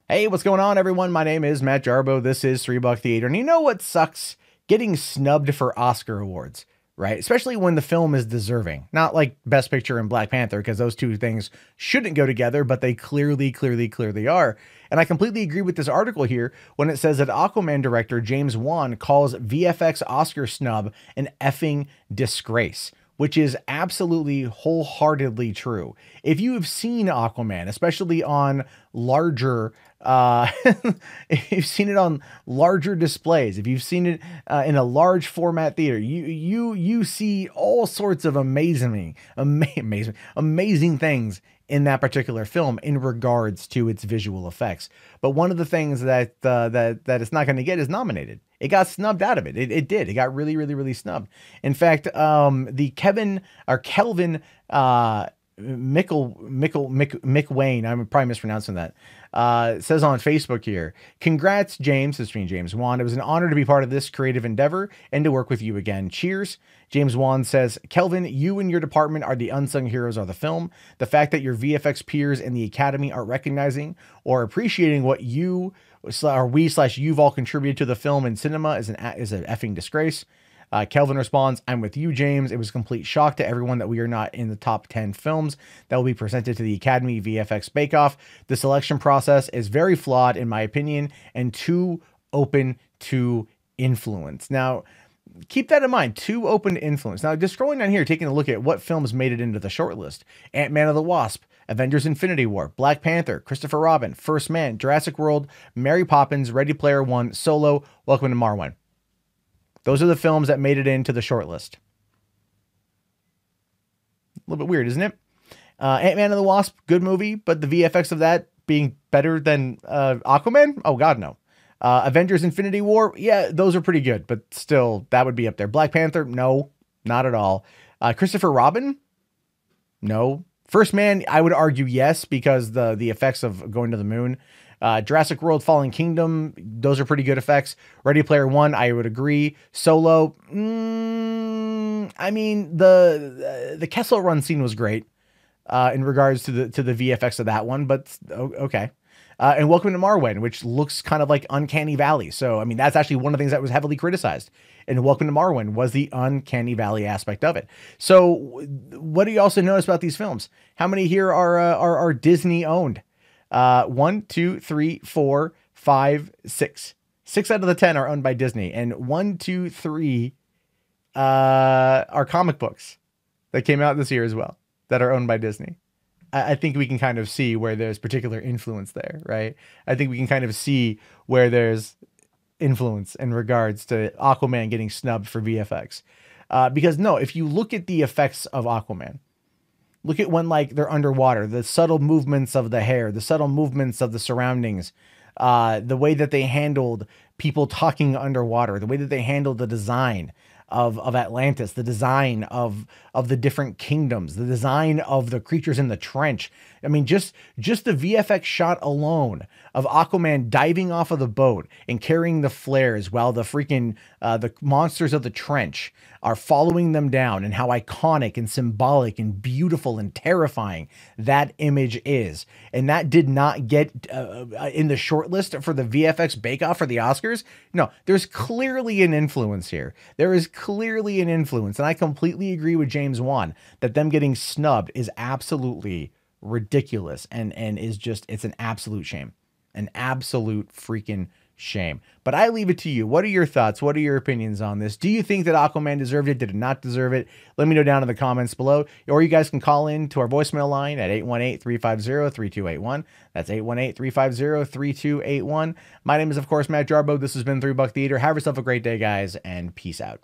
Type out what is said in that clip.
Hey, what's going on, everyone? My name is Matt Jarbo. This is $3 Theater. And you know what sucks? Getting snubbed for Oscar awards, right? Especially when the film is deserving. Not like Best Picture and Black Panther, because those two things shouldn't go together, but they clearly are. And I completely agree with this article here when it says that Aquaman director James Wan calls VFX Oscar snub an effing disgrace, which is absolutely wholeheartedly true. If you have seen Aquaman, especially on larger, if you've seen it on larger displays, if you've seen it in a large format theater, you see all sorts of amazing things in that particular film in regards to its visual effects. But one of the things that it's not going to get is nominated. It got snubbed out of it. It did. It got really snubbed. In fact, the Kelvin McWayne, I'm probably mispronouncing that, says on Facebook here, "Congrats, James," this means James Wan. "It was an honor to be part of this creative endeavor and to work with you again. Cheers." James Wan says, "Kelvin, you and your department are the unsung heroes of the film. The fact that your VFX peers in the Academy are recognizing or appreciating what you've all contributed to the film and cinema is an effing disgrace." Kelvin responds, "I'm with you, James. It was a complete shock to everyone that we are not in the top 10 films that will be presented to the Academy VFX Bake Off. The selection process is very flawed, in my opinion, and too open to influence." Now, keep that in mind, too open to influence. Now, just scrolling down here, taking a look at what films made it into the shortlist: Ant-Man and the Wasp, Avengers Infinity War, Black Panther, Christopher Robin, First Man, Jurassic World, Mary Poppins, Ready Player One, Solo, Welcome to Marwen. Those are the films that made it into the shortlist. A little bit weird, isn't it? Ant-Man and the Wasp, good movie, but the VFX of that being better than Aquaman? Oh, God, no. Avengers Infinity War, yeah, those are pretty good, but still, that would be up there. Black Panther, no, not at all. Christopher Robin? No. First Man, I would argue yes, because the effects of going to the moon. Jurassic World Fallen Kingdom, those are pretty good effects. Ready Player One, I would agree. Solo, I mean, the Kessel Run scene was great in regards to the VFX of that one, but okay. And Welcome to Marwen, which looks kind of like Uncanny Valley. So, I mean, that's actually one of the things that was heavily criticized. And Welcome to Marwen was the Uncanny Valley aspect of it. So what do you also notice about these films? How many here are Disney owned? 1, 2, 3, 4, 5, 6. 6 out of the 10 are owned by Disney. And 1, 2, 3 are comic books that came out this year as well that are owned by Disney. I think we can kind of see where there's particular influence there, right? I think we can kind of see where there's influence in regards to Aquaman getting snubbed for VFX. Because no, if you look at the effects of Aquaman, look at when like they're underwater, the subtle movements of the hair, the subtle movements of the surroundings, the way that they handled people talking underwater, the way that they handled the design of Atlantis, the design of the different kingdoms, the design of the creatures in the trench. I mean, just the VFX shot alone of Aquaman diving off of the boat and carrying the flares while the freaking the monsters of the trench are following them down, and how iconic and symbolic and beautiful and terrifying that image is. And that did not get in the shortlist for the VFX Bake Off for the Oscars. No, there's clearly an influence here. There is clearly an influence. And I completely agree with James Wan that them getting snubbed is absolutely ridiculous and is just, it's an absolute shame. An absolute freaking shame. But I leave it to you. What are your thoughts? What are your opinions on this? Do you think that Aquaman deserved it? Did it not deserve it? Let me know down in the comments below. Or you guys can call in to our voicemail line at 818-350-3281. That's 818-350-3281. My name is, of course, Matt Jarbo. This has been $3 Theater. Have yourself a great day, guys, and peace out.